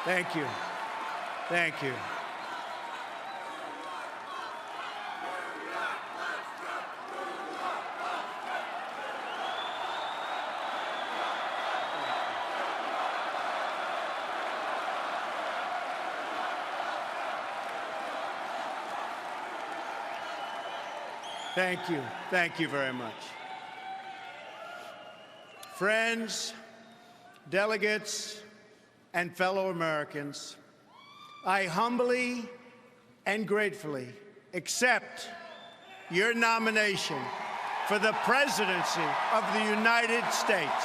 Thank you. Thank you. Thank you. Thank you very much. Friends, delegates, and fellow Americans, I humbly and gratefully accept your nomination for the presidency of the United States.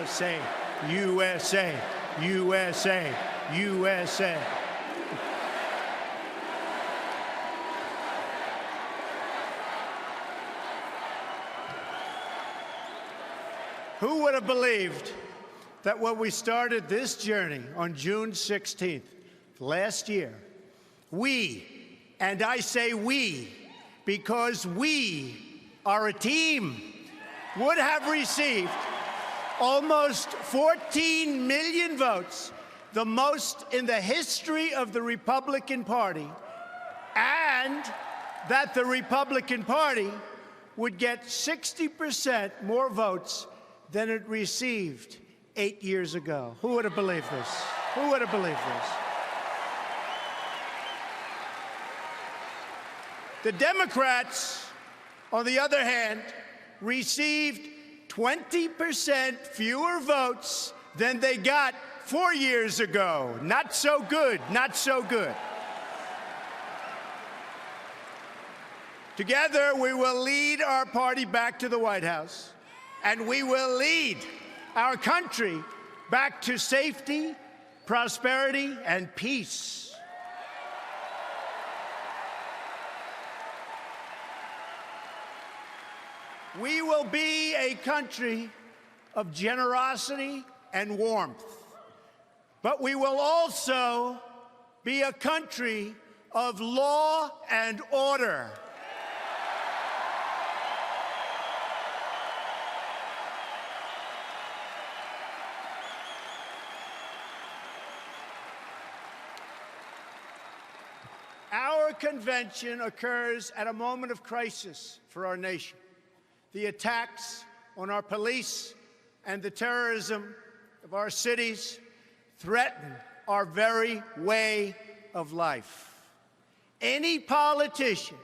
USA, USA, USA, USA. Who would have believed that when we started this journey on June 16th last year, we, and I say we, because we are a team, would have received almost 14 million votes, the most in the history of the Republican Party, and that the Republican Party would get 60% more votes than it received 8 years ago. Who would have believed this? Who would have believed this? The Democrats, on the other hand, received 20% fewer votes than they got 4 years ago. Not so good, not so good. Together, we will lead our party back to the White House, and we will lead our country back to safety, prosperity, and peace. We will be a country of generosity and warmth, but we will also be a country of law and order. Our convention occurs at a moment of crisis for our nation. The attacks on our police and the terrorism of our cities threaten our very way of life. Any politician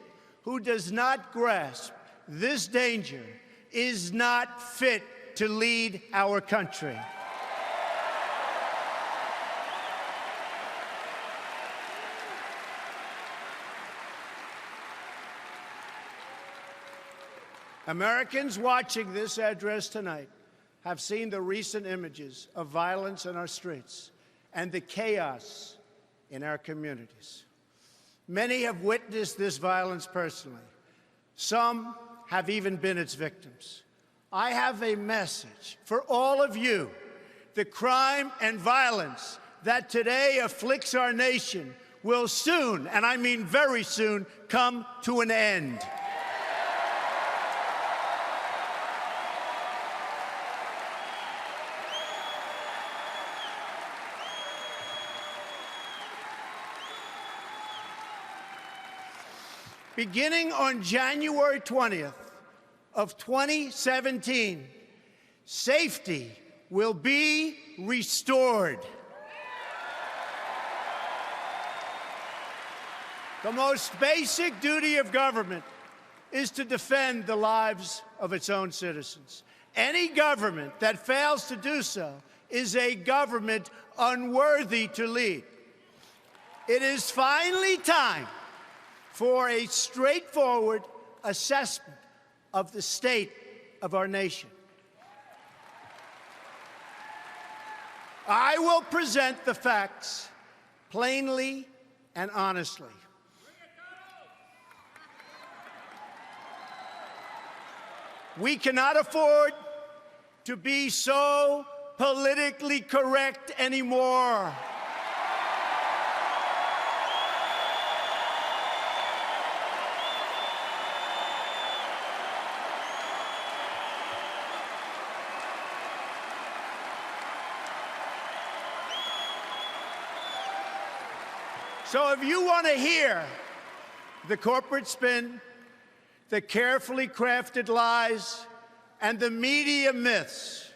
who does not grasp this danger is not fit to lead our country. Americans watching this address tonight have seen the recent images of violence in our streets and the chaos in our communities. Many have witnessed this violence personally. Some have even been its victims. I have a message for all of you. The crime and violence that today afflicts our nation will soon, and I mean very soon, come to an end. Beginning on January 20th of 2017, safety will be restored. The most basic duty of government is to defend the lives of its own citizens. Any government that fails to do so is a government unworthy to lead. It is finally time for a straightforward assessment of the state of our nation. I will present the facts plainly and honestly. We cannot afford to be so politically correct anymore. So if you want to hear the corporate spin, the carefully crafted lies, and the media myths,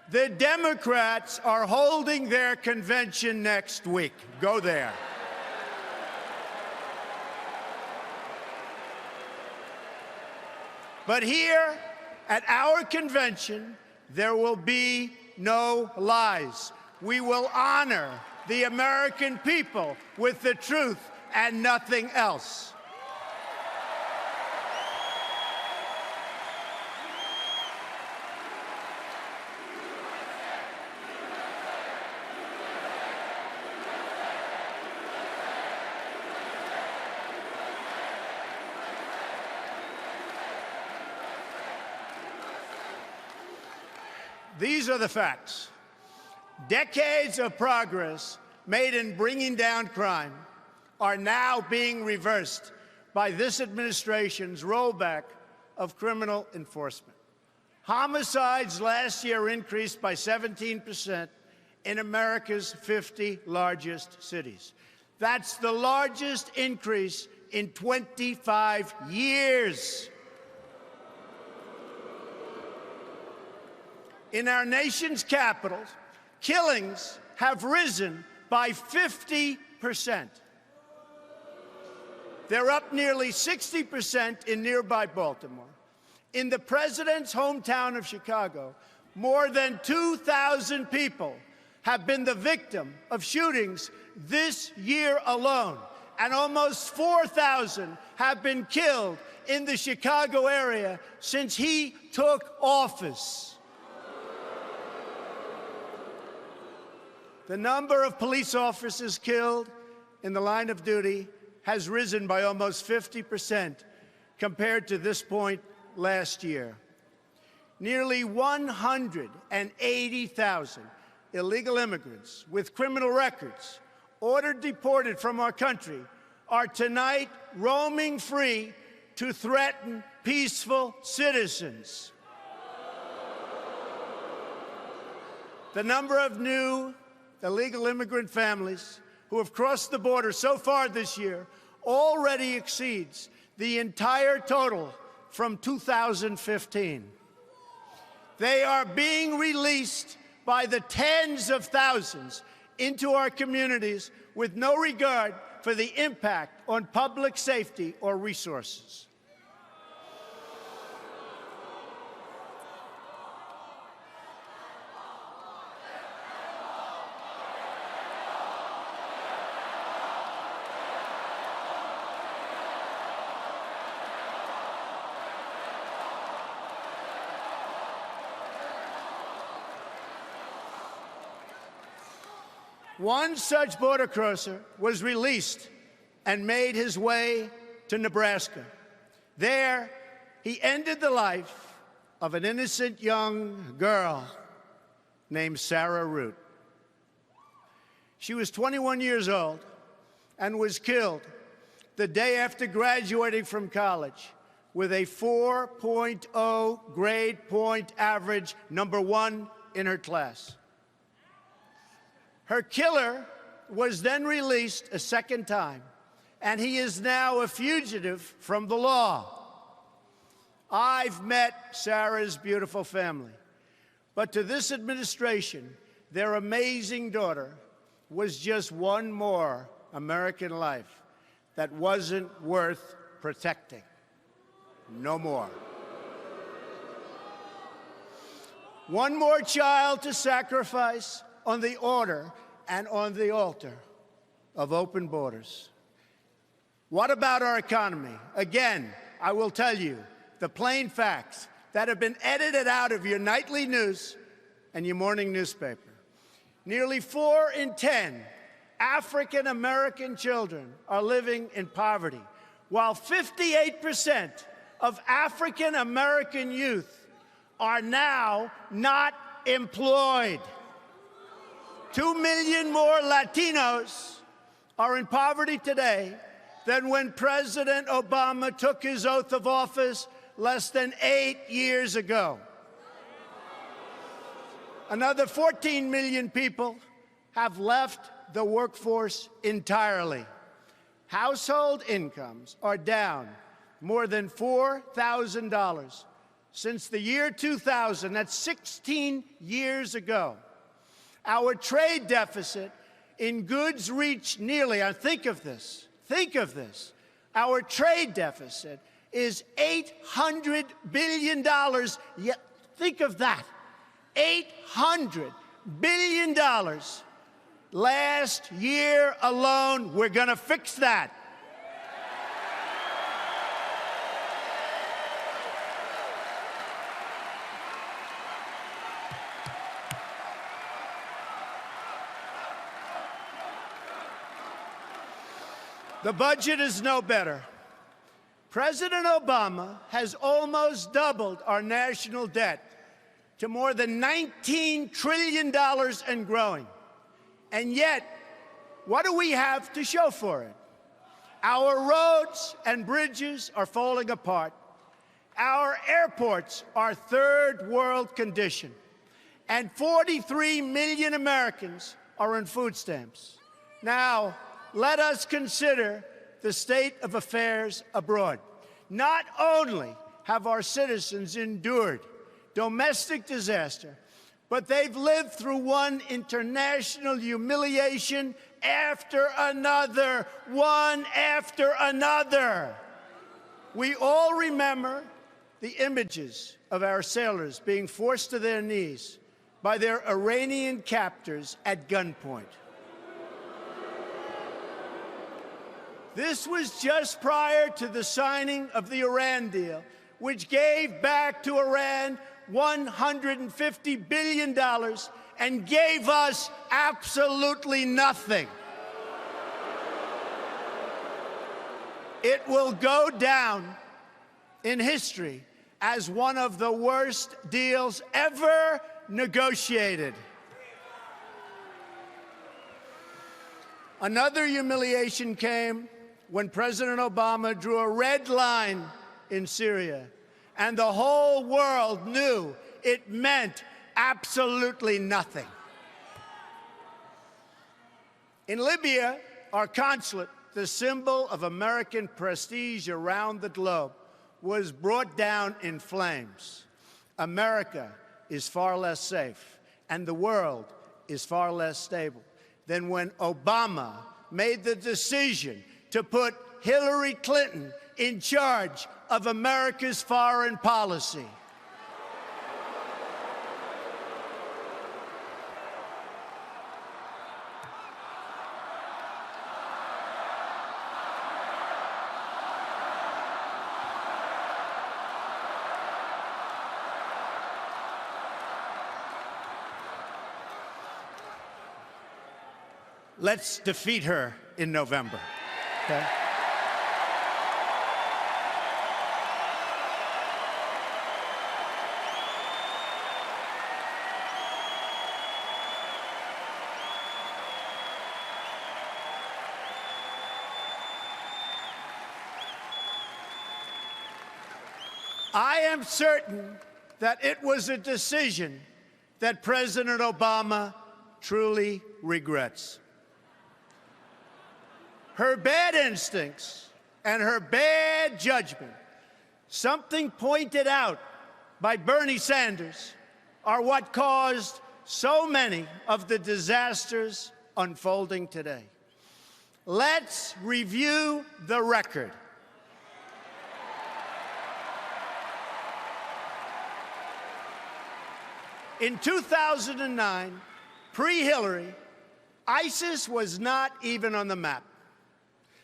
the Democrats are holding their convention next week. Go there. But here at our convention, there will be no lies. We will honor the American people with the truth and nothing else. These are the facts. Decades of progress made in bringing down crime are now being reversed by this administration's rollback of criminal enforcement. Homicides last year increased by 17% in America's 50 largest cities. That's the largest increase in 25 years. In our nation's capitals, killings have risen by 50%. They're up nearly 60% in nearby Baltimore. In the president's hometown of Chicago, more than 2,000 people have been the victim of shootings this year alone, and almost 4,000 have been killed in the Chicago area since he took office. The number of police officers killed in the line of duty has risen by almost 50% compared to this point last year. Nearly 180,000 illegal immigrants with criminal records ordered deported from our country are tonight roaming free to threaten peaceful citizens. The number of new illegal immigrant families who have crossed the border so far this year already exceeds the entire total from 2015. They are being released by the tens of thousands into our communities with no regard for the impact on public safety or resources. One such border crosser was released and made his way to Nebraska. There, he ended the life of an innocent young girl named Sarah Root. She was 21 years old and was killed the day after graduating from college with a 4.0 grade point average, #1 in her class. Her killer was then released a second time, and he is now a fugitive from the law. I've met Sarah's beautiful family, but to this administration, their amazing daughter was just one more American life that wasn't worth protecting. No more. One more child to sacrifice on the order and on the altar of open borders. What about our economy? Again, I will tell you the plain facts that have been edited out of your nightly news and your morning newspaper. Nearly 4 in 10 African American children are living in poverty, while 58% of African American youth are now not employed. 2 million more Latinos are in poverty today than when President Obama took his oath of office less than 8 years ago. Another 14 million people have left the workforce entirely. Household incomes are down more than $4,000 since the year 2000. That's 16 years ago. Our trade deficit in goods reached nearly, think of this, our trade deficit is $800 billion. Yeah, think of that, $800 billion. Last year alone, we're going to fix that. The budget is no better. President Obama has almost doubled our national debt to more than $19 trillion and growing. And yet, what do we have to show for it? Our roads and bridges are falling apart. Our airports are third world condition. And 43 million Americans are on food stamps. Now, let us consider the state of affairs abroad. Not only have our citizens endured domestic disaster, but they've lived through one international humiliation after another, one after another. We all remember the images of our sailors being forced to their knees by their Iranian captors at gunpoint. This was just prior to the signing of the Iran deal, which gave back to Iran $150 billion and gave us absolutely nothing. It will go down in history as one of the worst deals ever negotiated. Another humiliation came when President Obama drew a red line in Syria, and the whole world knew it meant absolutely nothing. In Libya, our consulate, the symbol of American prestige around the globe, was brought down in flames. America is far less safe, and the world is far less stable than when Obama made the decision to put Hillary Clinton in charge of America's foreign policy. Let's defeat her in November. Okay? I am certain that it was a decision that President Obama truly regrets. Her bad instincts and her bad judgment, something pointed out by Bernie Sanders, are what caused so many of the disasters unfolding today. Let's review the record. In 2009, pre-Hillary, ISIS was not even on the map.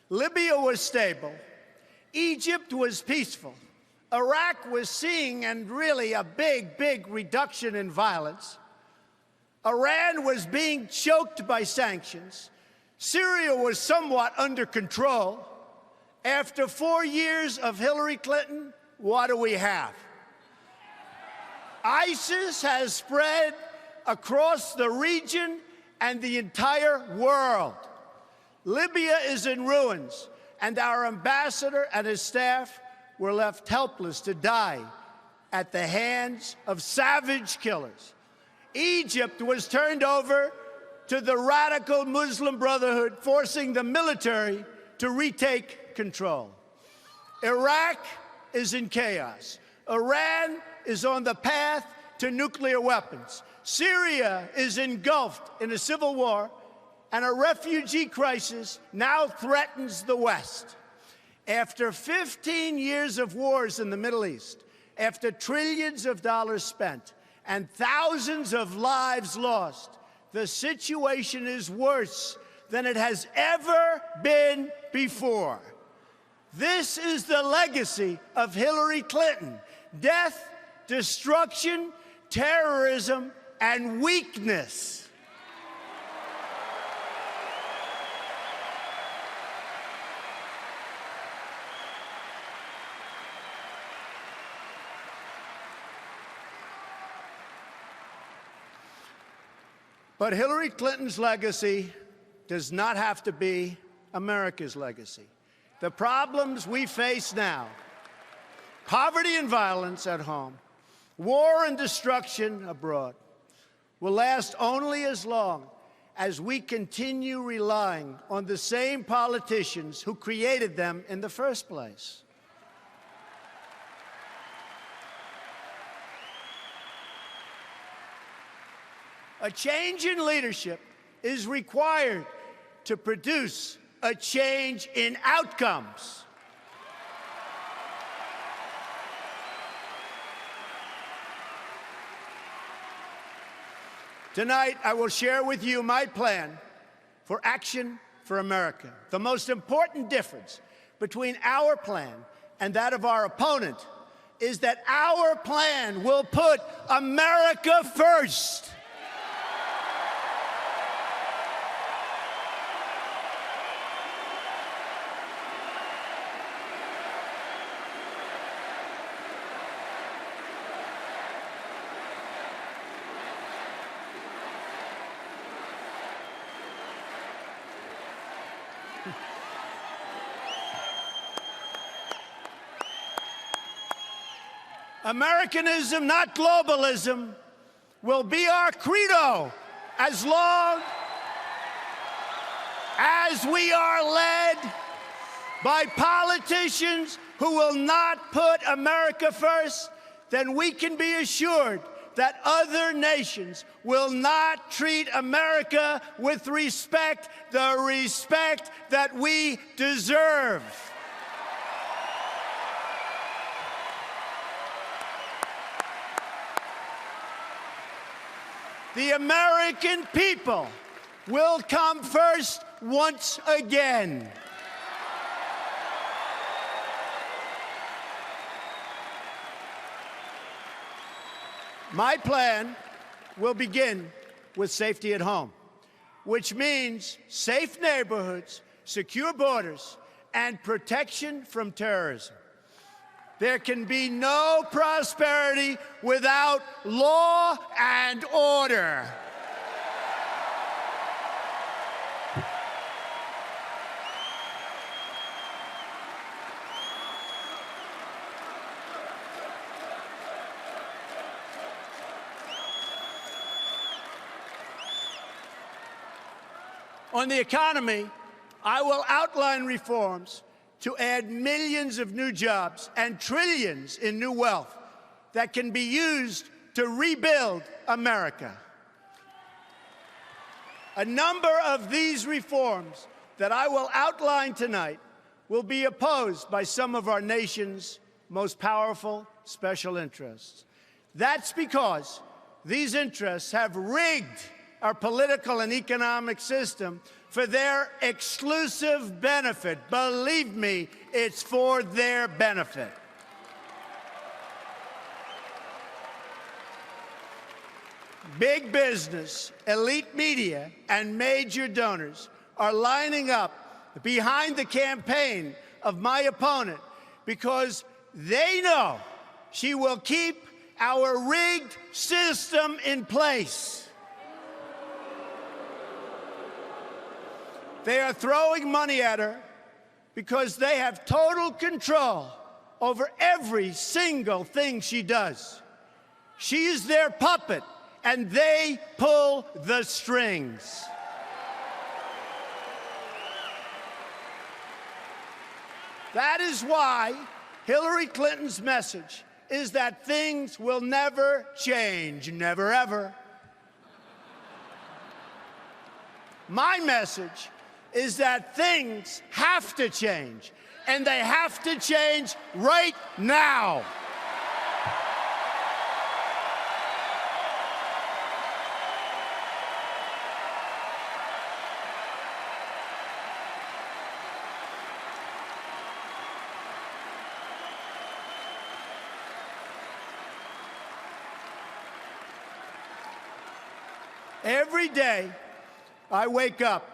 Libya was stable. Egypt was peaceful. Iraq was seeing, and really a big, big reduction in violence. Iran was being choked by sanctions. Syria was somewhat under control. After 4 years of Hillary Clinton, what do we have? ISIS has spread across the region and the entire world. Libya is in ruins, and our ambassador and his staff were left helpless to die at the hands of savage killers. Egypt was turned over to the radical Muslim Brotherhood, forcing the military to retake control. Iraq is in chaos. Iran is on the path to nuclear weapons. Syria is engulfed in a civil war, and a refugee crisis now threatens the West. After 15 years of wars in the Middle East, after trillions of dollars spent and thousands of lives lost, the situation is worse than it has ever been before. This is the legacy of Hillary Clinton: death, destruction, terrorism, and weakness. But Hillary Clinton's legacy does not have to be America's legacy. The problems we face now, poverty and violence at home, war and destruction abroad, will last only as long as we continue relying on the same politicians who created them in the first place. A change in leadership is required to produce a change in outcomes. Tonight, I will share with you my plan for Action for America. The most important difference between our plan and that of our opponent is that our plan will put America first. Americanism, not globalism, will be our credo as long as we are led by politicians who will not put America first. Then we can be assured that other nations will not treat America with respect, the respect that we deserve. The American people will come first once again. My plan will begin with safety at home, which means safe neighborhoods, secure borders, and protection from terrorism. There can be no prosperity without law and order. On the economy, I will outline reforms to add millions of new jobs and trillions in new wealth that can be used to rebuild America. A number of these reforms that I will outline tonight will be opposed by some of our nation's most powerful special interests. That's because these interests have rigged our political and economic system for their exclusive benefit. Believe me, it's for their benefit. big business, elite media, and major donors are lining up behind the campaign of my opponent because they know she will keep our rigged system in place. They are throwing money at her because they have total control over every single thing she does. She is their puppet, and they pull the strings. That is why Hillary Clinton's message is that things will never change, never ever. My message is that things have to change, and they have to change right now. Every day, I wake up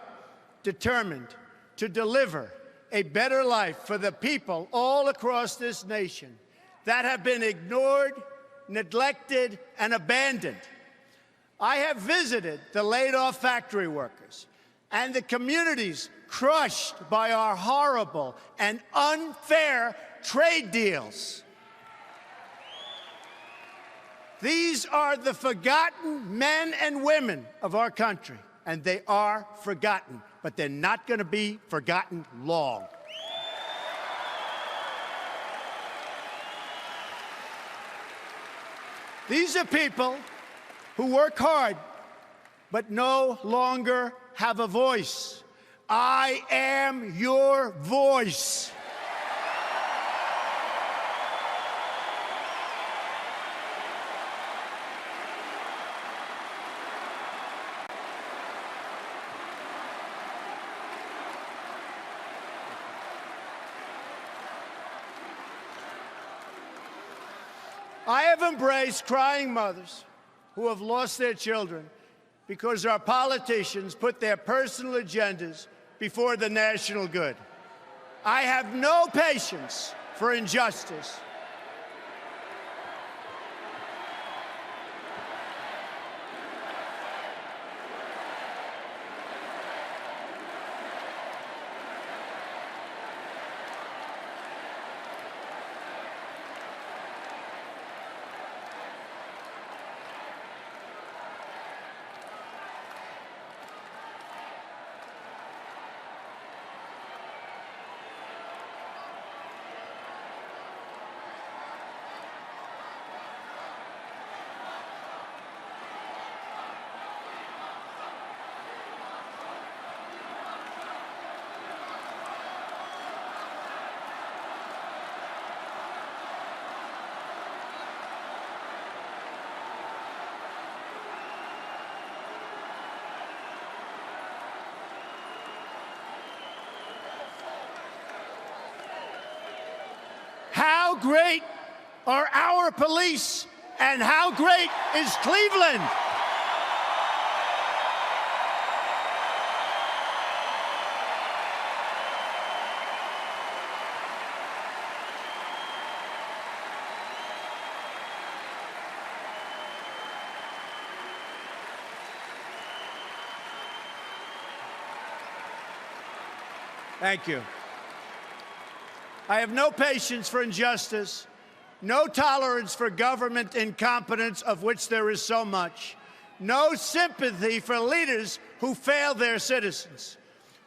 determined to deliver a better life for the people all across this nation that have been ignored, neglected, and abandoned. I have visited the laid-off factory workers and the communities crushed by our horrible and unfair trade deals. These are the forgotten men and women of our country, and they are forgotten, but they're not going to be forgotten long. These are people who work hard, but no longer have a voice. I am your voice. I have embraced crying mothers who have lost their children because our politicians put their personal agendas before the national good. I have no patience for injustice. How great are our police, and how great is Cleveland? Thank you. I have no patience for injustice, no tolerance for government incompetence, of which there is so much, no sympathy for leaders who fail their citizens.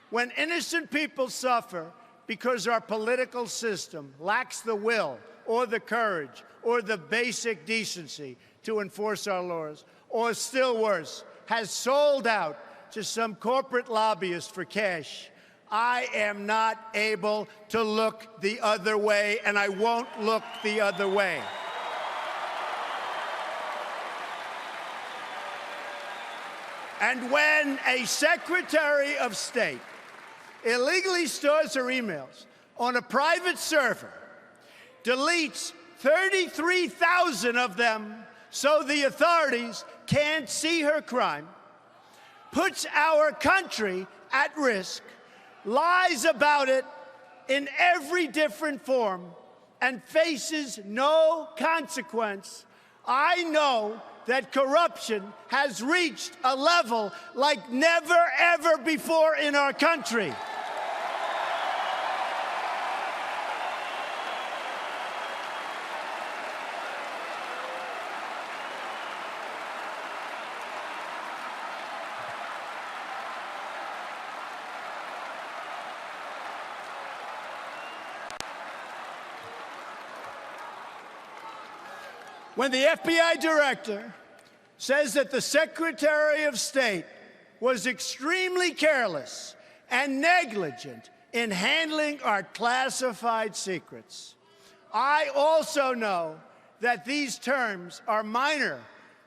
When innocent people suffer because our political system lacks the will or the courage or the basic decency to enforce our laws, or still worse, has sold out to some corporate lobbyist for cash, I am not able to look the other way, and I won't look the other way. And when a Secretary of State illegally stores her emails on a private server, deletes 33,000 of them so the authorities can't see her crime, puts our country at risk, lies about it in every different form, and faces no consequence, I know that corruption has reached a level like never, ever before in our country. When the FBI director says that the Secretary of State was extremely careless and negligent in handling our classified secrets, I also know that these terms are minor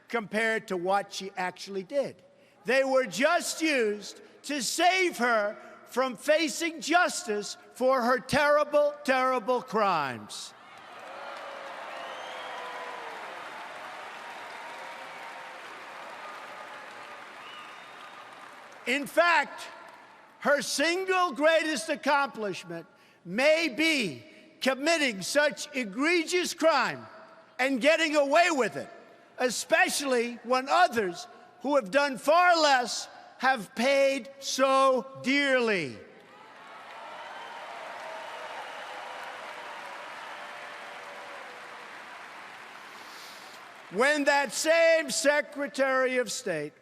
compared to what she actually did. They were just used to save her from facing justice for her terrible, terrible crimes. In fact, her single greatest accomplishment may be committing such egregious crime and getting away with it, especially when others who have done far less have paid so dearly. When that same Secretary of State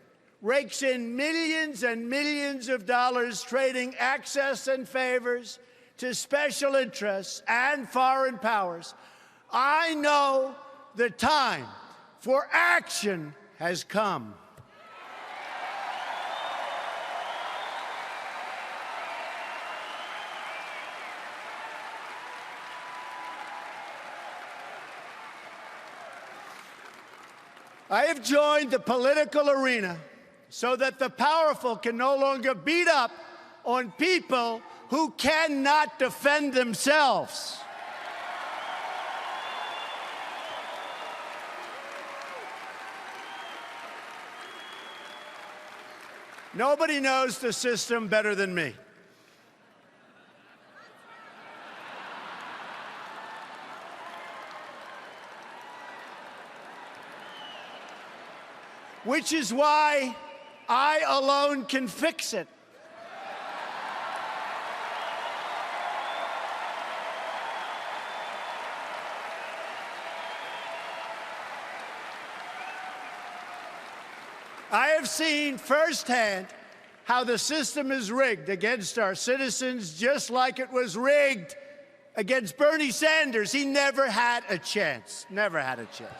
rakes in millions and millions of dollars trading access and favors to special interests and foreign powers, I know the time for action has come. I have joined the political arena so that the powerful can no longer beat up on people who cannot defend themselves. Nobody knows the system better than me. Which is why I alone can fix it. I have seen firsthand how the system is rigged against our citizens, just like it was rigged against Bernie Sanders. He never had a chance, never had a chance.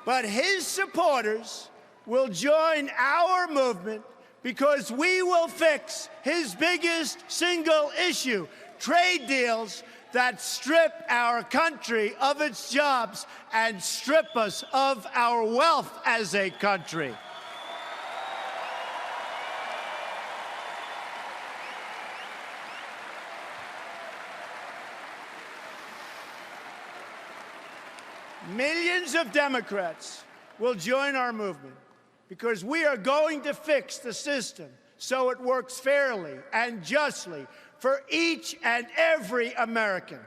But his supporters will join our movement because we will fix his biggest single issue, trade deals that strip our country of its jobs and strip us of our wealth as a country. Millions of Democrats will join our movement because we are going to fix the system so it works fairly and justly for each and every American.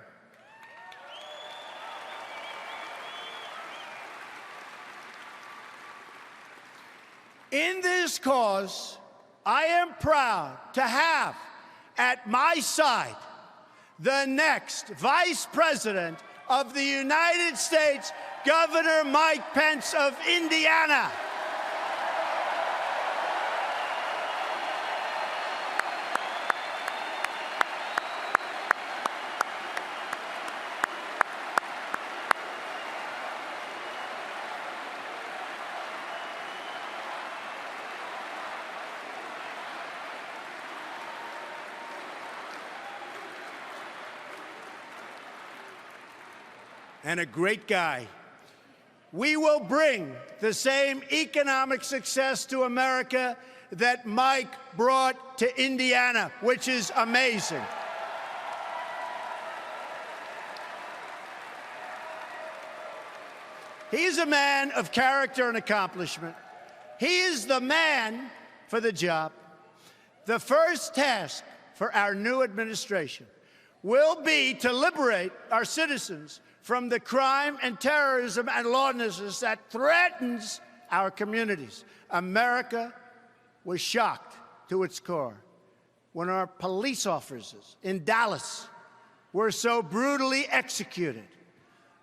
In this cause, I am proud to have at my side the next Vice President of the United States, Governor Mike Pence of Indiana. And a great guy. We will bring the same economic success to America that Mike brought to Indiana, which is amazing. He's a man of character and accomplishment. He is the man for the job. The first task for our new administration will be to liberate our citizens from the crime and terrorism and lawlessness that threatens our communities. America was shocked to its core when our police officers in Dallas were so brutally executed.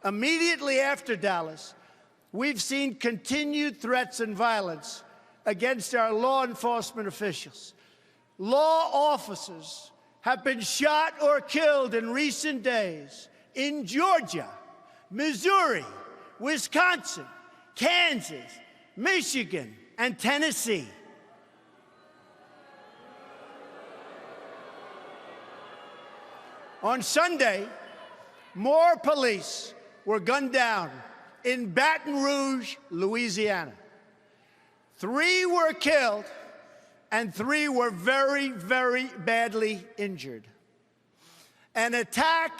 Immediately after Dallas, we've seen continued threats and violence against our law enforcement officials. Law officers have been shot or killed in recent days in Georgia, Missouri, Wisconsin, Kansas, Michigan, and Tennessee. On Sunday, more police were gunned down in Baton Rouge, Louisiana. 3 were killed, and 3 were very, very badly injured. An attack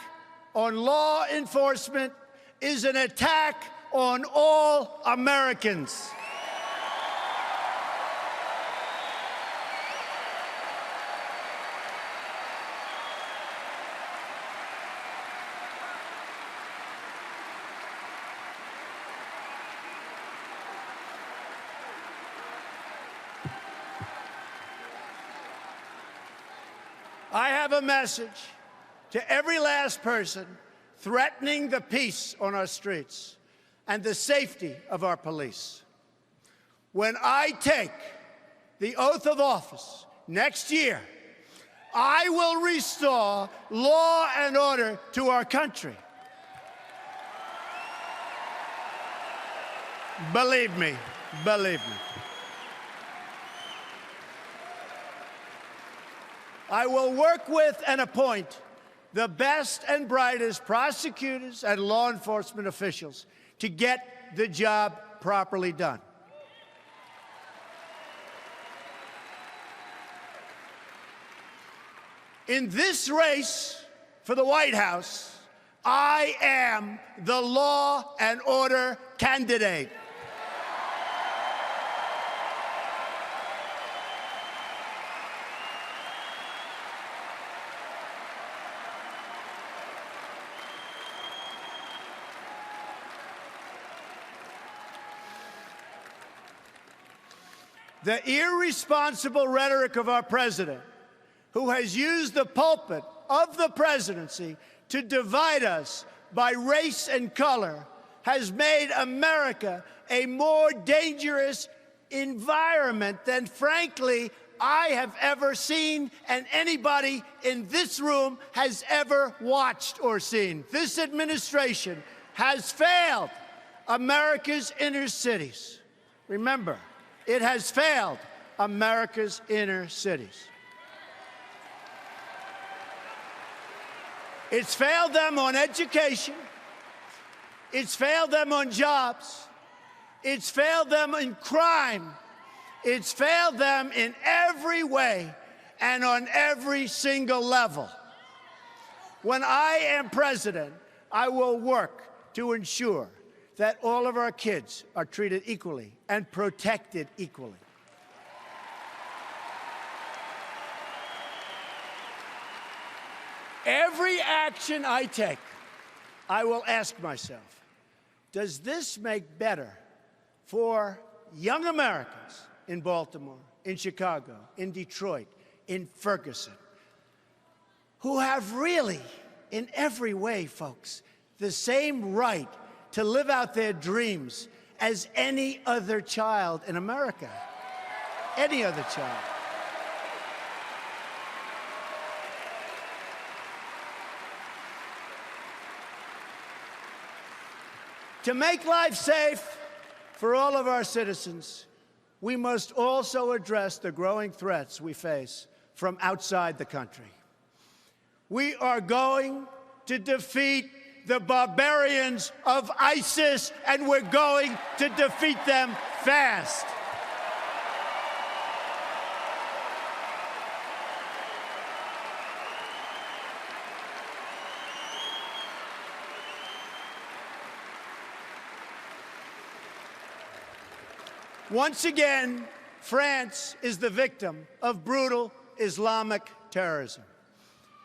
on law enforcement is an attack on all Americans. I have a message to every last person threatening the peace on our streets and the safety of our police. When I take the oath of office next year, I will restore law and order to our country. Believe me, believe me. I will work with and appoint the best and brightest prosecutors and law enforcement officials to get the job properly done. In this race for the White House, I am the law and order candidate. The irresponsible rhetoric of our president, who has used the pulpit of the presidency to divide us by race and color, has made America a more dangerous environment than, frankly, I have ever seen and anybody in this room has ever watched or seen. This administration has failed America's inner cities. Remember, it has failed America's inner cities. It's failed them on education. It's failed them on jobs. It's failed them in crime. It's failed them in every way and on every single level. When I am president, I will work to ensure that all of our kids are treated equally and protected equally. Every action I take, I will ask myself, does this make better for young Americans in Baltimore, in Chicago, in Detroit, in Ferguson, who have really, in every way, folks, the same right to live out their dreams as any other child in America? Any other child. To make life safe for all of our citizens, we must also address the growing threats we face from outside the country. We are going to defeat the barbarians of ISIS, and we're going to defeat them fast. Once again, France is the victim of brutal Islamic terrorism.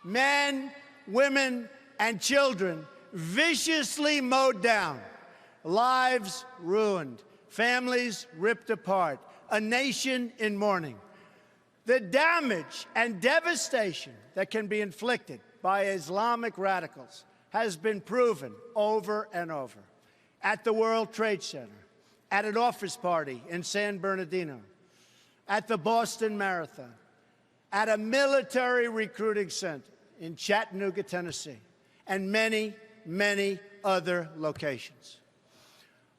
Men, women, and children viciously mowed down, lives ruined, families ripped apart, a nation in mourning. The damage and devastation that can be inflicted by Islamic radicals has been proven over and over. At the World Trade Center, at an office party in San Bernardino, at the Boston Marathon, at a military recruiting center in Chattanooga, Tennessee, and many, many other locations.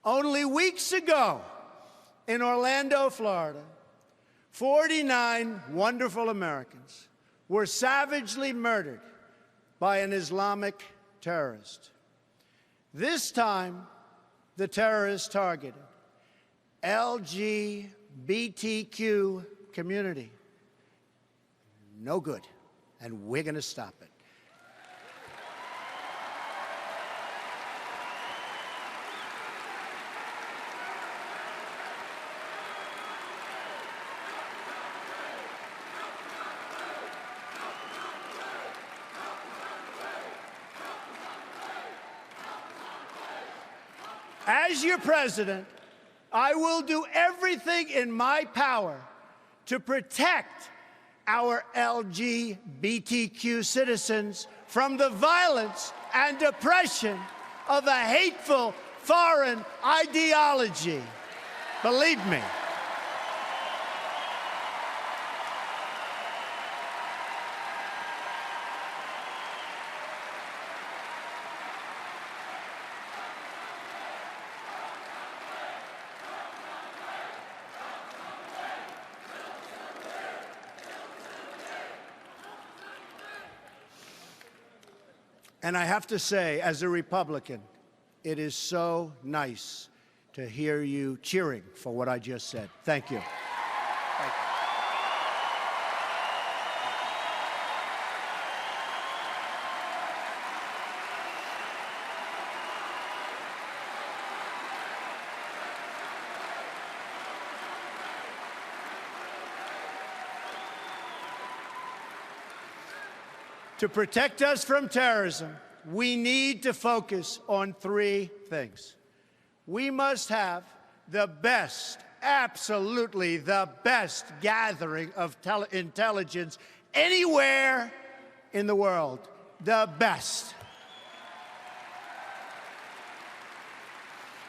Only weeks ago, in Orlando, Florida, 49 wonderful Americans were savagely murdered by an Islamic terrorist. This time, the terrorist targeted LGBTQ community. No good, and we're going to stop it. As your president, I will do everything in my power to protect our LGBTQ citizens from the violence and oppression of a hateful foreign ideology. Believe me. And I have to say, as a Republican, it is so nice to hear you cheering for what I just said. Thank you. Thank you. To protect us from terrorism, we need to focus on three things. We must have the best, absolutely the best gathering of intelligence anywhere in the world. The best.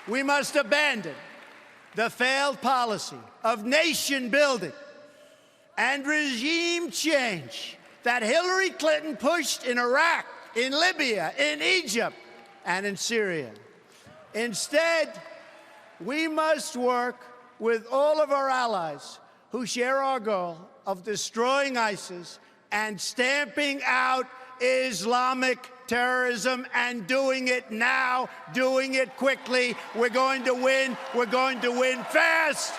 We must abandon the failed policy of nation building and regime change that Hillary Clinton pushed in Iraq, in Libya, in Egypt, and in Syria. Instead, we must work with all of our allies who share our goal of destroying ISIS and stamping out Islamic terrorism, and doing it now, doing it quickly. We're going to win. We're going to win fast.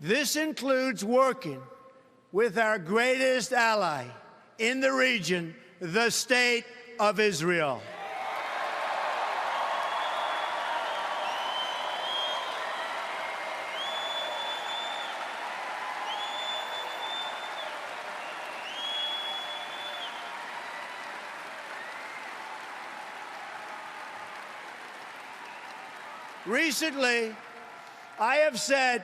This includes working with our greatest ally in the region, the State of Israel. Recently, I have said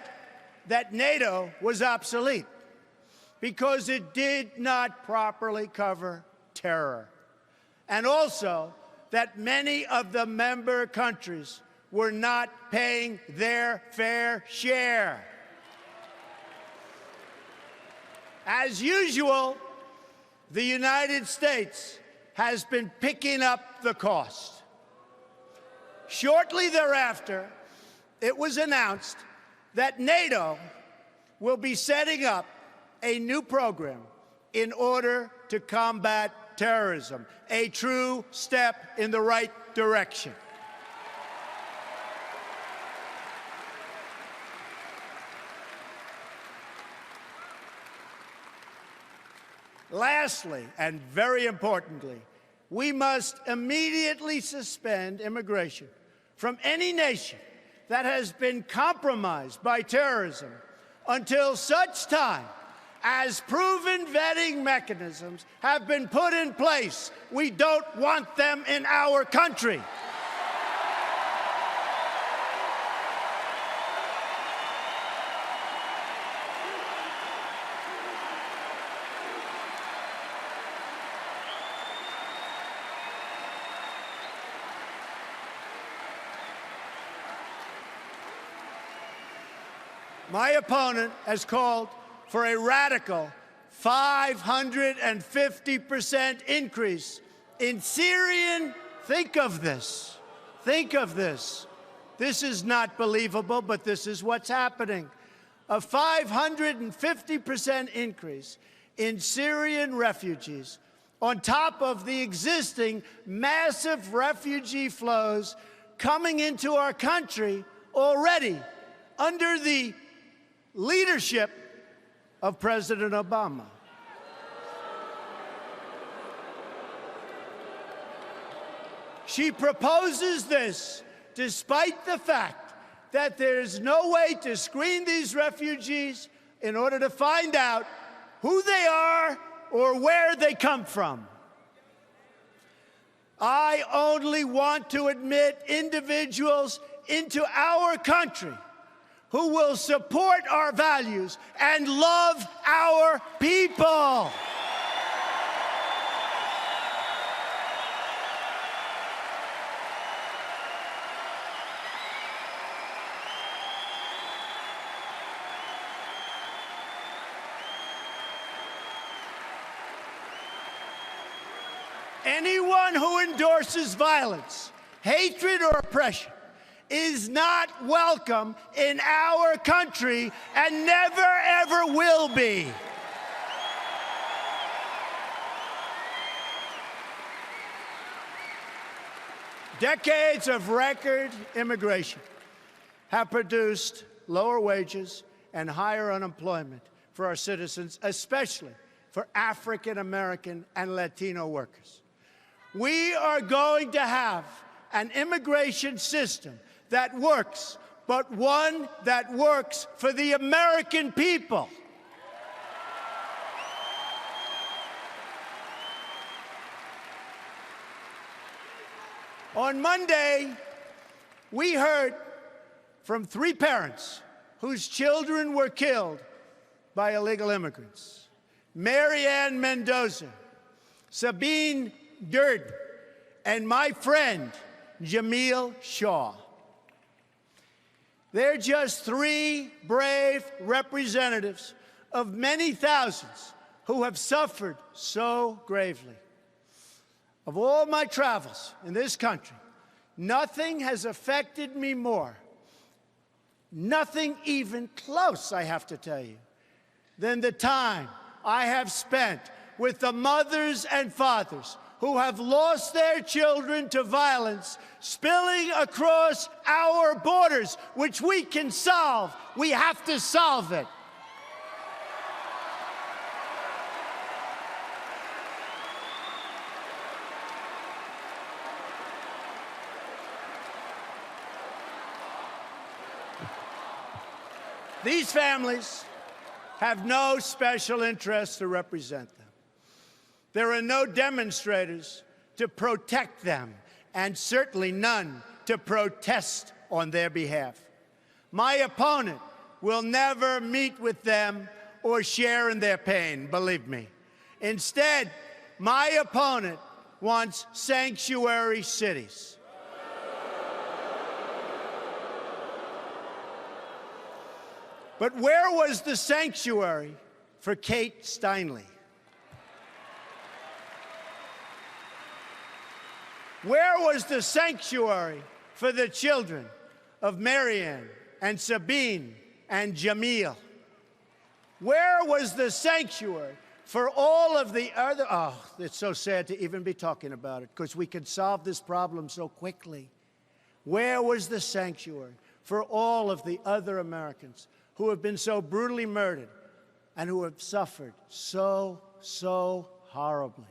that NATO was obsolete because it did not properly cover terror, and also that many of the member countries were not paying their fair share. As usual, the United States has been picking up the cost. Shortly thereafter, it was announced that NATO will be setting up a new program in order to combat terrorism, a true step in the right direction. Lastly, and very importantly, we must immediately suspend immigration from any nation that has been compromised by terrorism until such time as proven vetting mechanisms have been put in place. We don't want them in our country. My opponent has called for a radical 550% increase in Syrian. Think of this. This is not believable, but this is what's happening. A 550% increase in Syrian refugees on top of the existing massive refugee flows coming into our country already under the leadership of President Obama. She proposes this despite the fact that there's no way to screen these refugees in order to find out who they are or where they come from. I only want to admit individuals into our country who will support our values and love our people. Anyone who endorses violence, hatred, or oppression is not welcome in our country and never, ever will be. Decades of record immigration have produced lower wages and higher unemployment for our citizens, especially for African American and Latino workers. We are going to have an immigration system that works, but one that works for the American people. On Monday, we heard from 3 parents whose children were killed by illegal immigrants: Marianne Mendoza, Sabine Durden, and my friend, Jamil Shaw. They're just 3 brave representatives of many thousands who have suffered so gravely. Of all my travels in this country, nothing has affected me more, nothing even close, I have to tell you, than the time I have spent with the mothers and fathers who have lost their children to violence spilling across our borders, which we can solve. We have to solve it. These families have no special interests to represent them. There are no demonstrators to protect them, and certainly none to protest on their behalf. My opponent will never meet with them or share in their pain, believe me. Instead, my opponent wants sanctuary cities. But where was the sanctuary for Kate Steinle? Where was the sanctuary for the children of Marianne and Sabine and Jamil? Where was the sanctuary for all of the other? Oh, it's so sad to even be talking about it because we could solve this problem so quickly. Where was the sanctuary for all of the other Americans who have been so brutally murdered and who have suffered so horribly?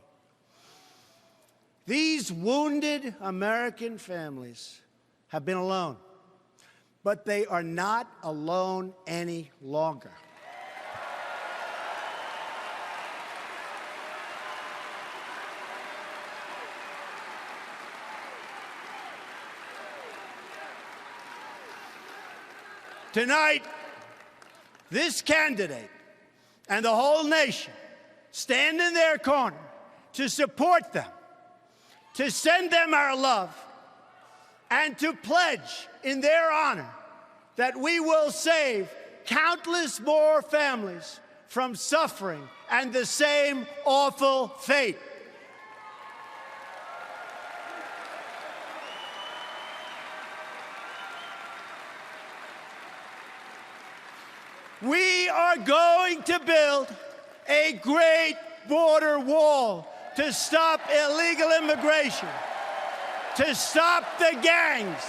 These wounded American families have been alone, but they are not alone any longer. Tonight, this candidate and the whole nation stand in their corner to support them, to send them our love, and to pledge in their honor that we will save countless more families from suffering and the same awful fate. We are going to build a great border wall to stop illegal immigration, to stop the gangs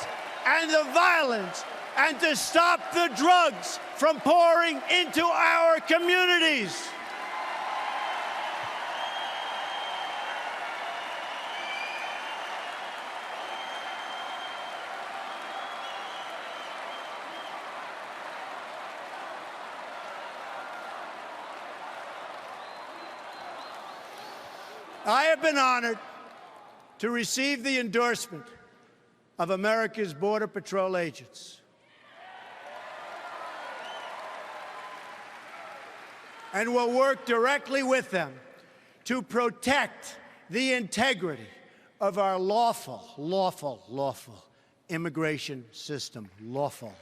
and the violence, and to stop the drugs from pouring into our communities. I have been honored to receive the endorsement of America's Border Patrol agents. And will work directly with them to protect the integrity of our lawful immigration system. Lawful.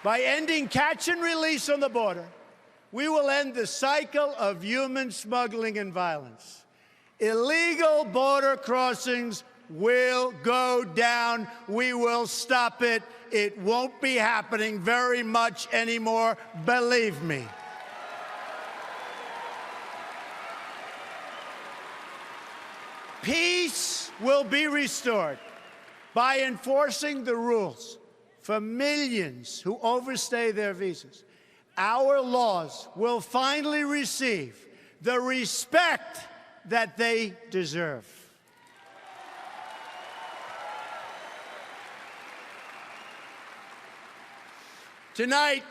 By ending catch and release on the border, we will end the cycle of human smuggling and violence. Illegal border crossings will go down. We will stop it. It won't be happening very much anymore, believe me. Peace will be restored by enforcing the rules for millions who overstay their visas. Our laws will finally receive the respect that they deserve. Tonight,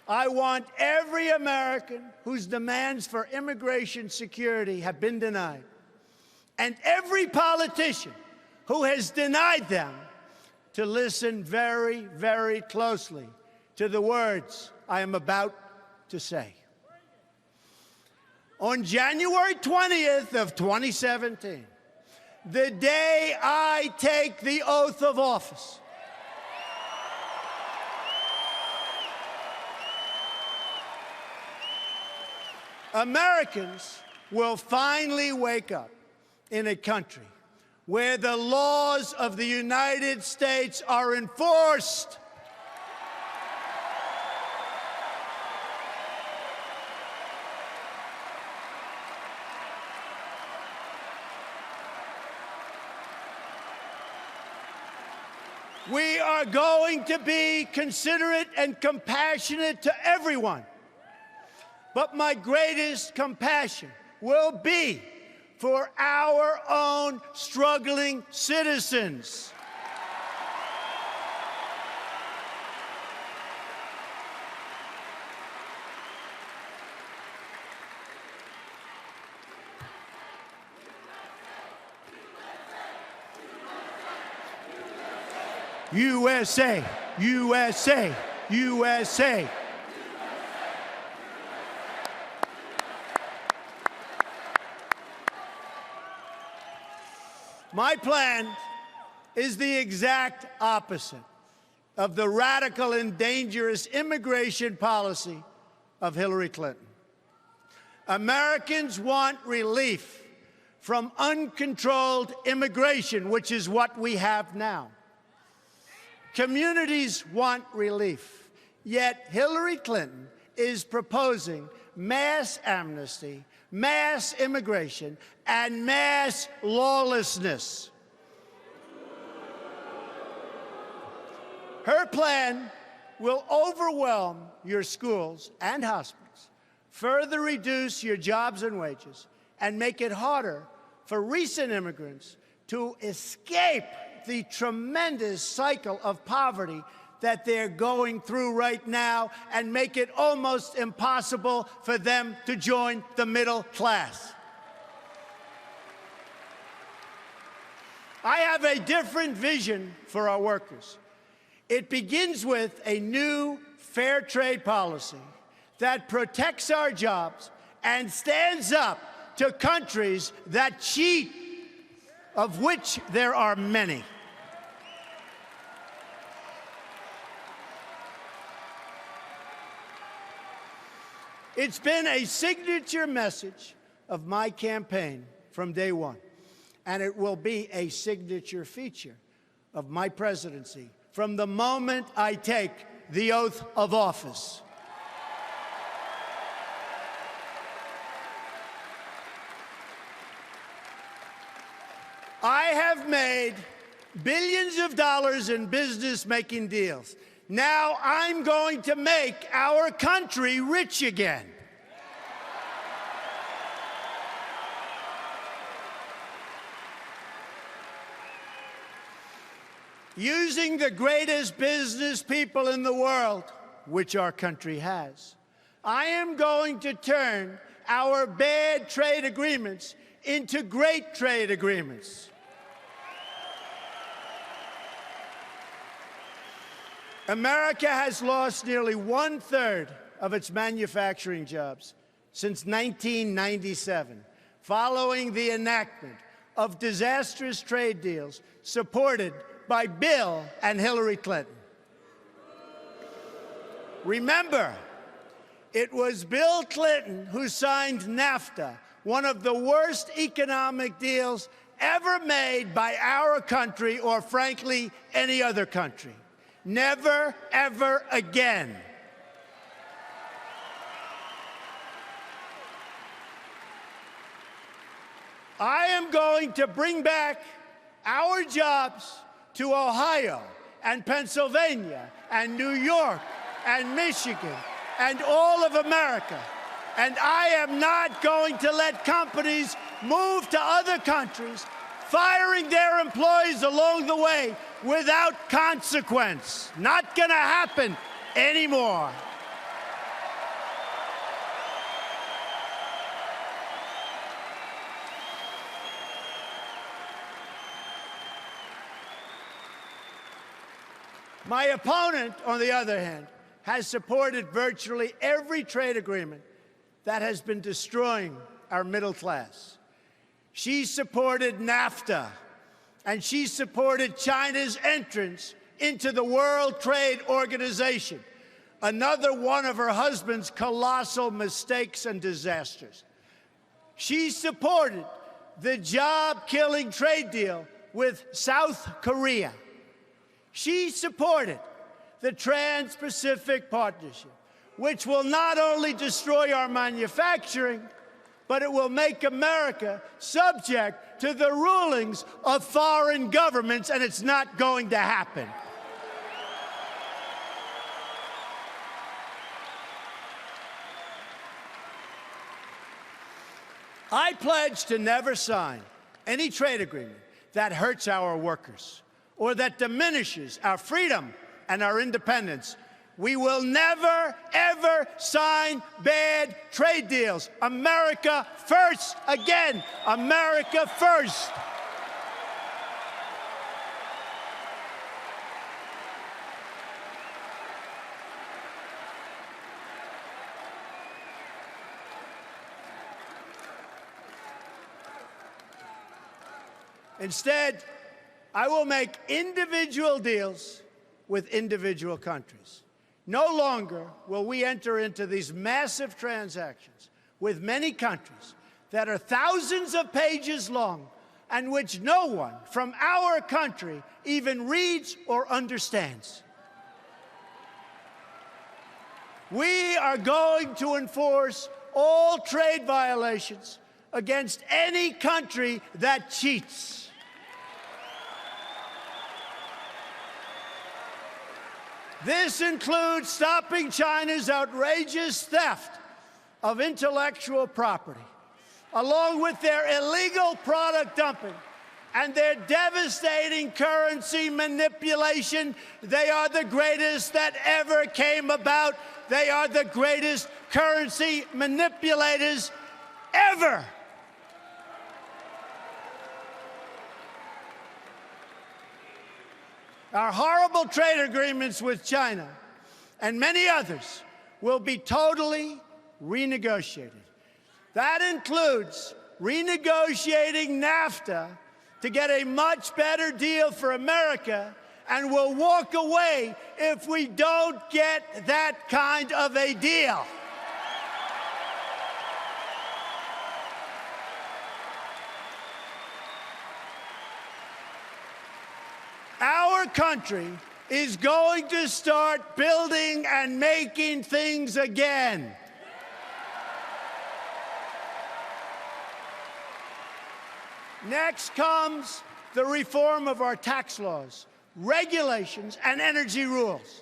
I want every American whose demands for immigration security have been denied, and every politician who has denied them, to listen very, very closely to the words I am about to say. On January 20th of 2017, the day I take the oath of office, Americans will finally wake up in a country where the laws of the United States are enforced. We are going to be considerate and compassionate to everyone. But my greatest compassion will be for our own struggling citizens. USA, USA, USA. My plan is the exact opposite of the radical and dangerous immigration policy of Hillary Clinton. Americans want relief from uncontrolled immigration, which is what we have now. Communities want relief, yet Hillary Clinton is proposing mass amnesty, mass immigration, and mass lawlessness. Her plan will overwhelm your schools and hospitals, further reduce your jobs and wages, and make it harder for recent immigrants to escape the tremendous cycle of poverty that they're going through right now, and make it almost impossible for them to join the middle class. I have a different vision for our workers. It begins with a new fair trade policy that protects our jobs and stands up to countries that cheat, of which there are many. It's been a signature message of my campaign from day one, and it will be a signature feature of my presidency from the moment I take the oath of office. I have made billions of dollars in business-making deals. Now I'm going to make our country rich again. Using the greatest business people in the world, which our country has, I am going to turn our bad trade agreements into great trade agreements. America has lost nearly 1/3 of its manufacturing jobs since 1997, following the enactment of disastrous trade deals supported by Bill and Hillary Clinton. Remember, it was Bill Clinton who signed NAFTA, one of the worst economic deals ever made by our country, or frankly, any other country. Never, ever again. I am going to bring back our jobs to Ohio and Pennsylvania and New York and Michigan and all of America. And I am not going to let companies move to other countries, firing their employees along the way without consequence. Not going to happen anymore. My opponent, on the other hand, has supported virtually every trade agreement that has been destroying our middle class. She supported NAFTA, and she supported China's entrance into the World Trade Organization, another one of her husband's colossal mistakes and disasters. She supported the job-killing trade deal with South Korea. She supported the Trans-Pacific Partnership, which will not only destroy our manufacturing, but it will make America subject to the rulings of foreign governments, and it's not going to happen. I pledge to never sign any trade agreement that hurts our workers or that diminishes our freedom and our independence. We will never, ever sign bad trade deals. America first, again, America first. Instead, I will make individual deals with individual countries. No longer will we enter into these massive transactions with many countries that are thousands of pages long and which no one from our country even reads or understands. We are going to enforce all trade violations against any country that cheats. This includes stopping China's outrageous theft of intellectual property, along with their illegal product dumping and their devastating currency manipulation. They are the greatest that ever came about. They are the greatest currency manipulators ever. Our horrible trade agreements with China and many others will be totally renegotiated. That includes renegotiating NAFTA to get a much better deal for America, and we'll walk away if we don't get that kind of a deal. Our country is going to start building and making things again. Next comes the reform of our tax laws, regulations, and energy rules.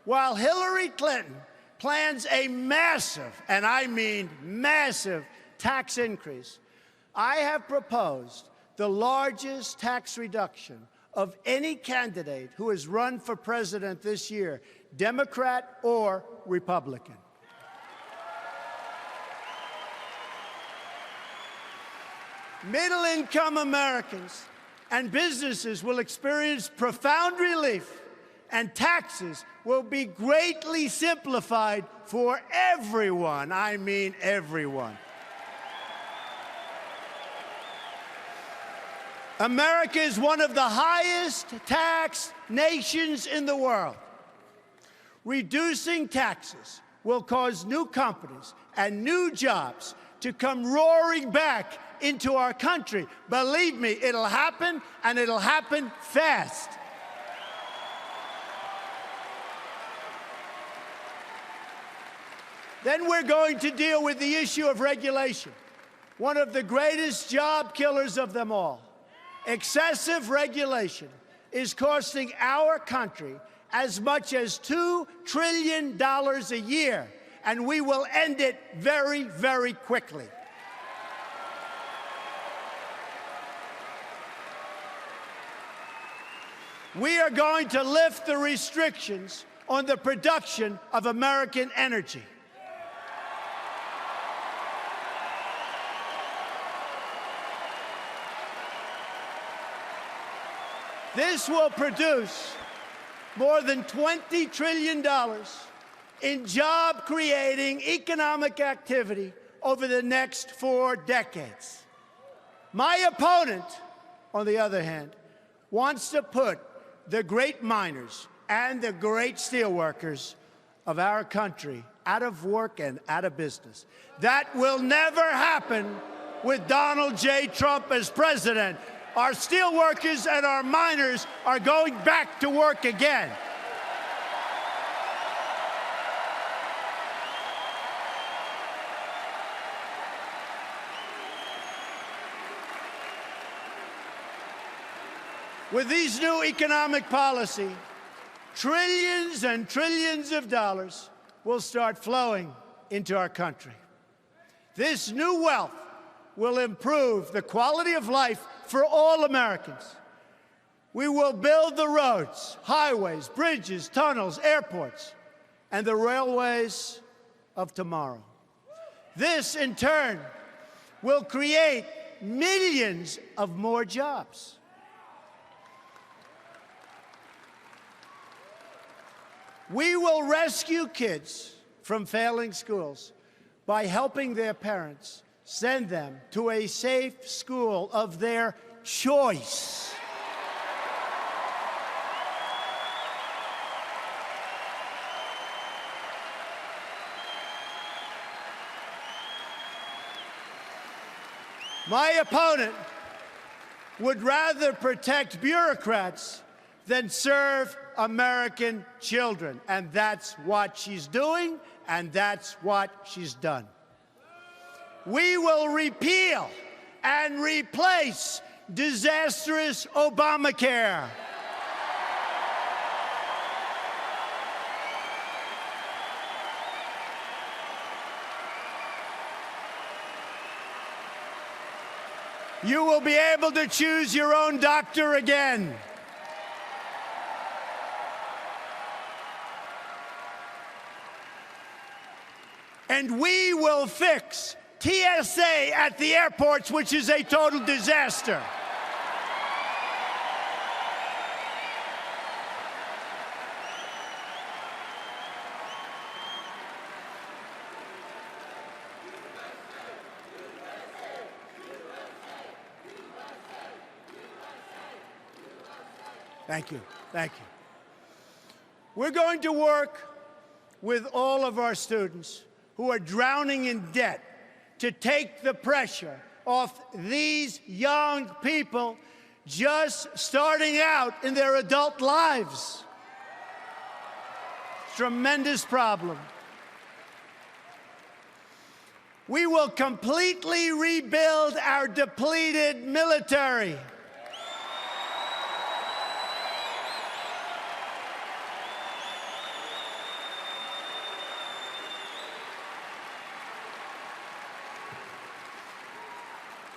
While Hillary Clinton plans a massive, and I mean massive, tax increase, I have proposed the largest tax reduction of any candidate who has run for president this year, Democrat or Republican. Middle-income Americans and businesses will experience profound relief, and taxes will be greatly simplified for everyone. I mean everyone. America is one of the highest taxed nations in the world. Reducing taxes will cause new companies and new jobs to come roaring back into our country. Believe me, it'll happen, and it'll happen fast. Then we're going to deal with the issue of regulation, one of the greatest job killers of them all. Excessive regulation is costing our country as much as $2 trillion a year, and we will end it very, very quickly. We are going to lift the restrictions on the production of American energy. This will produce more than $20 trillion in job-creating economic activity over the next 4 decades. My opponent, on the other hand, wants to put the great miners and the great steelworkers of our country out of work and out of business. That will never happen with Donald J. Trump as president. Our steelworkers and our miners are going back to work again. With these new economic policy, trillions and trillions of dollars will start flowing into our country. This new wealth will improve the quality of life for all Americans. We will build the roads, highways, bridges, tunnels, airports, and the railways of tomorrow. This, in turn, will create millions of more jobs. We will rescue kids from failing schools by helping their parents send them to a safe school of their choice. My opponent would rather protect bureaucrats than serve American children. And that's what she's doing, and that's what she's done. We will repeal and replace disastrous Obamacare. You will be able to choose your own doctor again. And we will fix TSA at the airports, which is a total disaster. Thank you. Thank you. We're going to work with all of our students who are drowning in debt to take the pressure off these young people just starting out in their adult lives. Tremendous problem. We will completely rebuild our depleted military.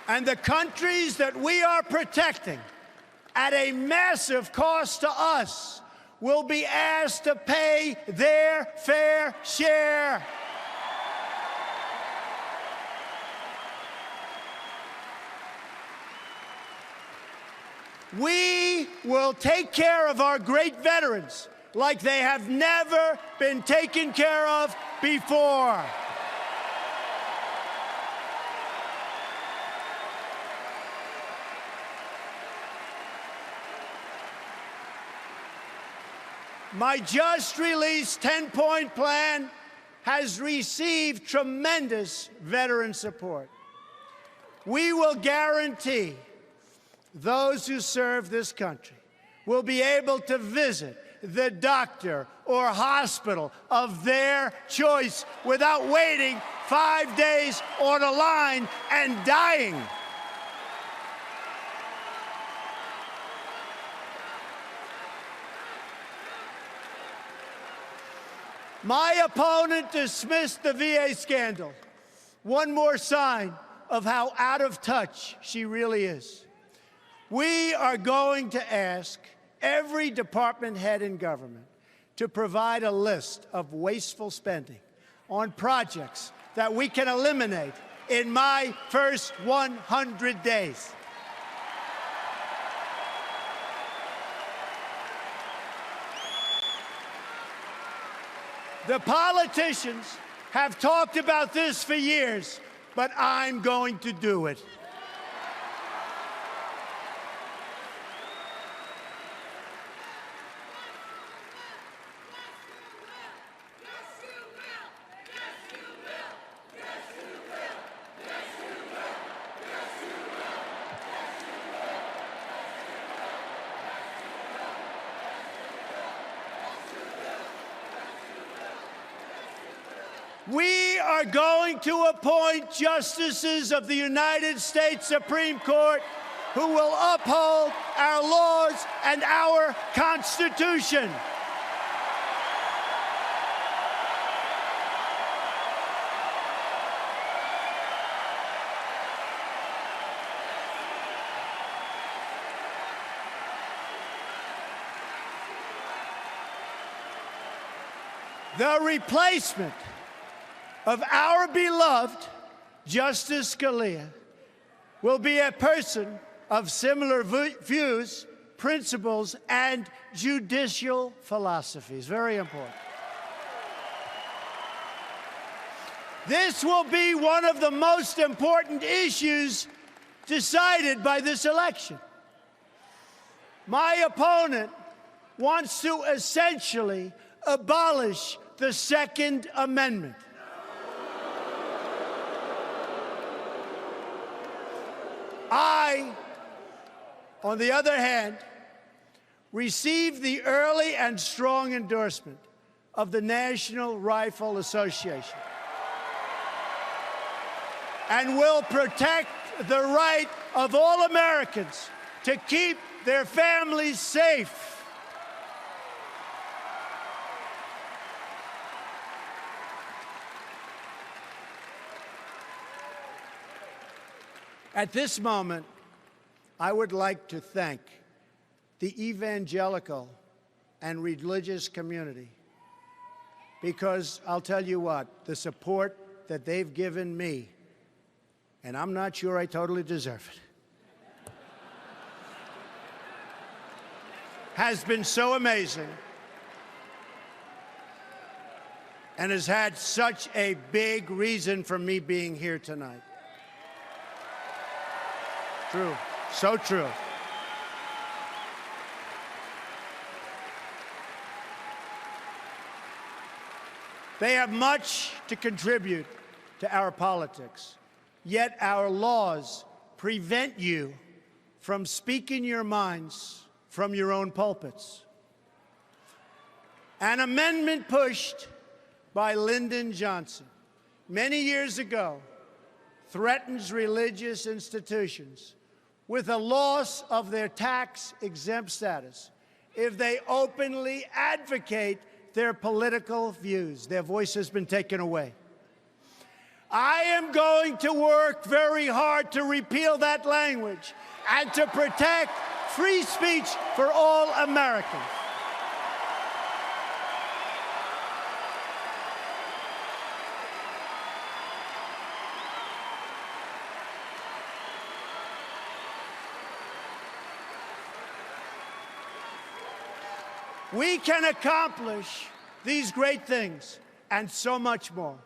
And the countries that we are protecting at a massive cost to us will be asked to pay their fair share. We will take care of our great veterans like they have never been taken care of before. My just-released 10-point plan has received tremendous veteran support. We will guarantee those who serve this country will be able to visit the doctor or hospital of their choice without waiting 5 days on a line and dying. My opponent dismissed the VA scandal. One more sign of how out of touch she really is. We are going to ask every department head in government to provide a list of wasteful spending on projects that we can eliminate in my first 100 days. The politicians have talked about this for years, but I'm going to do it. We are going to appoint justices of the United States Supreme Court who will uphold our laws and our Constitution. The replacement of our beloved Justice Scalia will be a person of similar views, principles, and judicial philosophies. Very important. This will be one of the most important issues decided by this election. My opponent wants to essentially abolish the Second Amendment. on the other hand, received the early and strong endorsement of the National Rifle Association and will protect the right of all Americans to keep their families safe. At this moment, I would like to thank the evangelical and religious community, because I'll tell you what, the support that they've given me, and I'm not sure I totally deserve it, has been so amazing and has had such a big reason for me being here tonight. True, so true. They have much to contribute to our politics, yet our laws prevent you from speaking your minds from your own pulpits. An amendment pushed by Lyndon Johnson many years ago threatens religious institutions with a loss of their tax-exempt status if they openly advocate their political views. Their voice has been taken away. I am going to work very hard to repeal that language and to protect free speech for all Americans. We can accomplish these great things and so much more.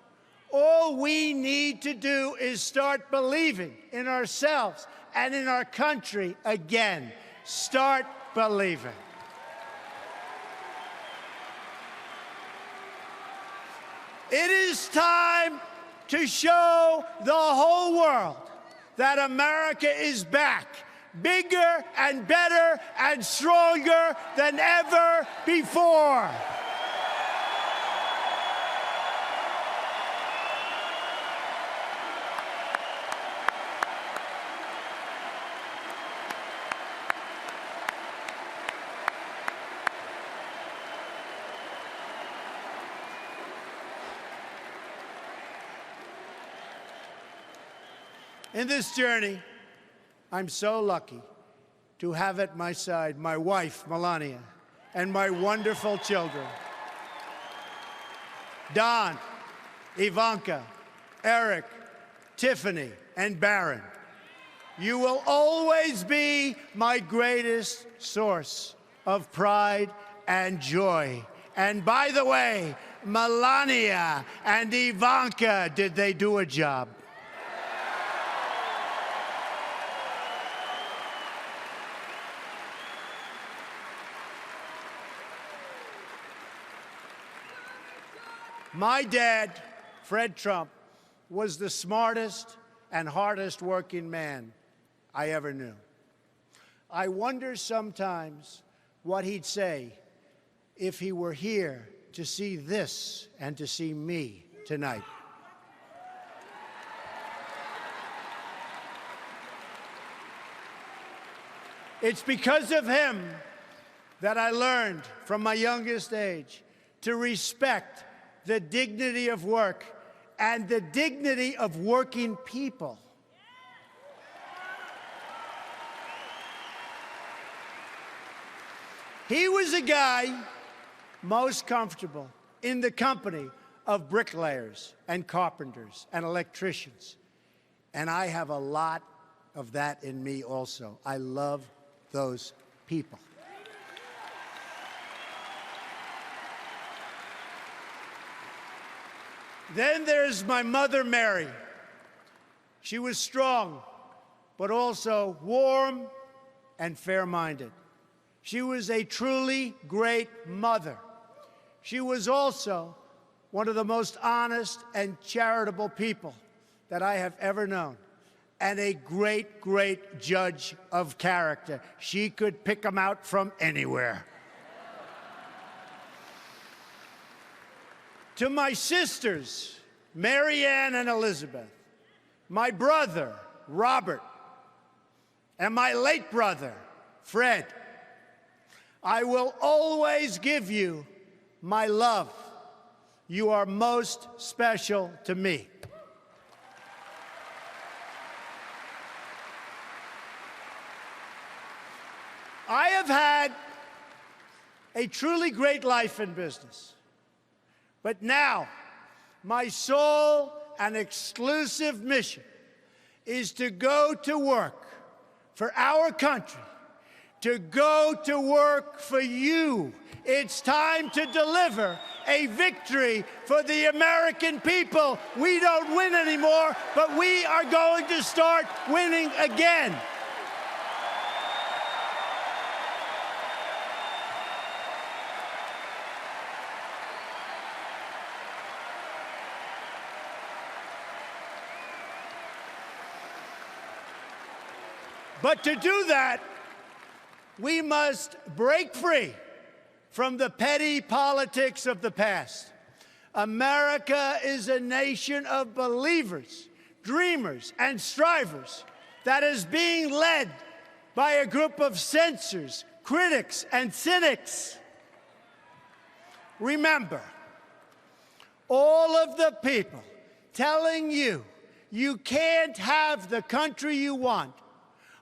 All we need to do is start believing in ourselves and in our country again. Start believing. It is time to show the whole world that America is back, bigger and better and stronger than ever before. In this journey, I'm so lucky to have at my side my wife, Melania, and my wonderful children, Don, Ivanka, Eric, Tiffany, and Barron. You will always be my greatest source of pride and joy. And by the way, Melania and Ivanka, did they do a job? My dad, Fred Trump, was the smartest and hardest working man I ever knew. I wonder sometimes what he'd say if he were here to see this and to see me tonight. It's because of him that I learned from my youngest age to respect the dignity of work and the dignity of working people. He was a guy most comfortable in the company of bricklayers and carpenters and electricians. And I have a lot of that in me also. I love those people. Then there's my mother, Mary. She was strong, but also warm and fair-minded. She was a truly great mother. She was also one of the most honest and charitable people that I have ever known. and a great, great judge of character. She could pick them out from anywhere. To my sisters, Mary Ann and Elizabeth, my brother, Robert, and my late brother, Fred, I will always give you my love. You are most special to me. I have had a truly great life in business. But now, my sole and exclusive mission is to go to work for our country, to go to work for you. It's time to deliver a victory for the American people. We don't win anymore, but we are going to start winning again. But to do that, we must break free from the petty politics of the past. America is a nation of believers, dreamers, and strivers that is being led by a group of censors, critics, and cynics. Remember, all of the people telling you you can't have the country you want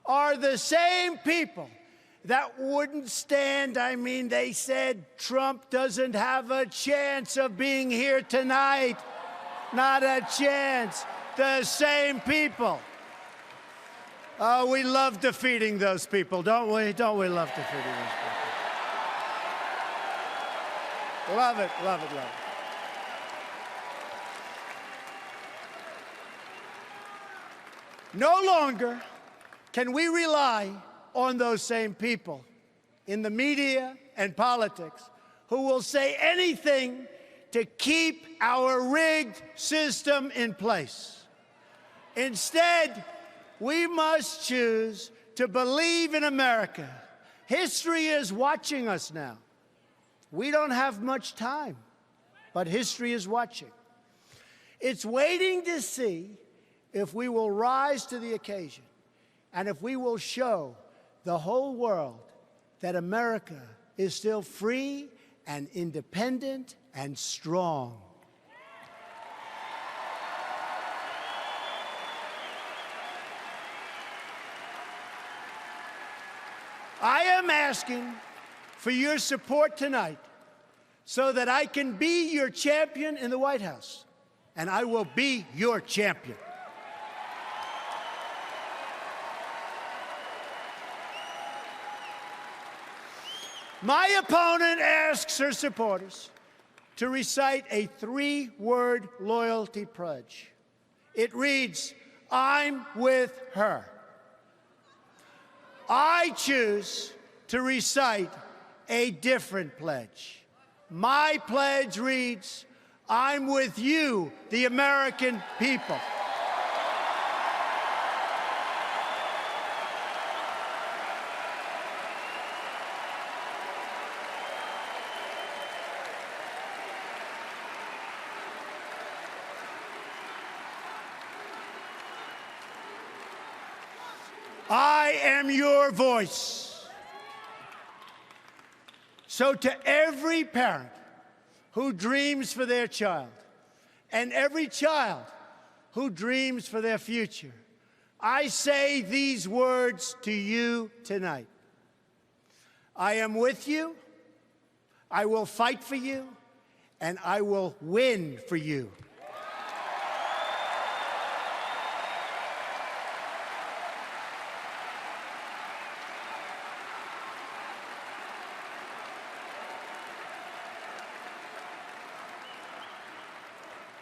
are the same people that wouldn't stand. I mean, they said Trump doesn't have a chance of being here tonight. Not a chance. The same people. Oh, we love defeating those people, don't we? Don't we love defeating those people? Love it, love it, love it. No longer can we rely on those same people in the media and politics who will say anything to keep our rigged system in place. Instead, we must choose to believe in America. History is watching us now. We don't have much time, but history is watching. It's waiting to see if we will rise to the occasion and if we will show the whole world that America is still free and independent and strong. I am asking for your support tonight so that I can be your champion in the White House, and I will be your champion. My opponent asks her supporters to recite a three-word loyalty pledge. It reads, "I'm with her." I choose to recite a different pledge. My pledge reads, "I'm with you, the American people." I am your voice. So to every parent who dreams for their child, and every child who dreams for their future, I say these words to you tonight. I am with you, I will fight for you, and I will win for you.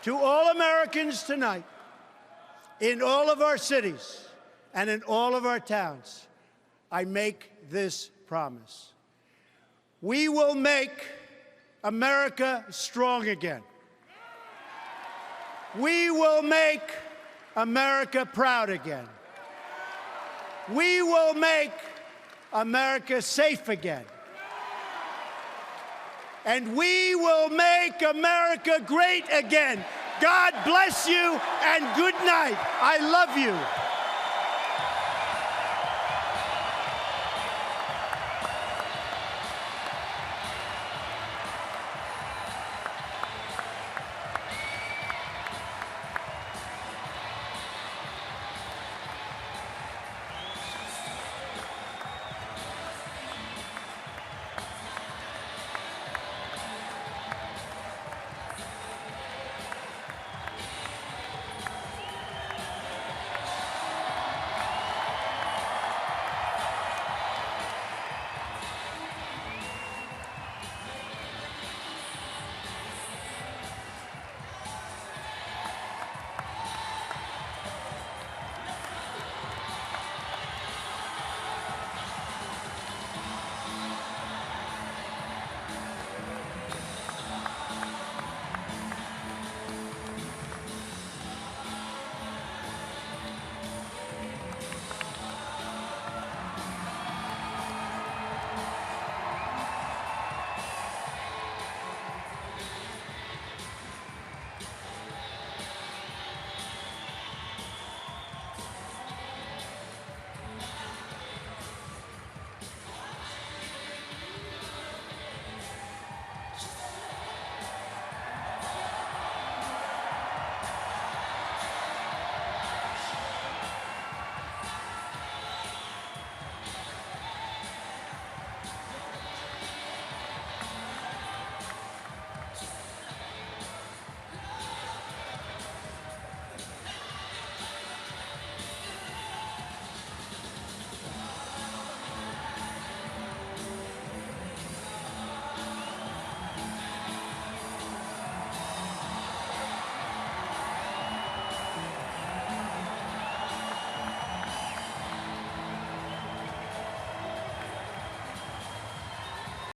To all Americans tonight, in all of our cities and in all of our towns, I make this promise. We will make America strong again. We will make America proud again. We will make America safe again. And we will make America great again. God bless you and good night. I love you.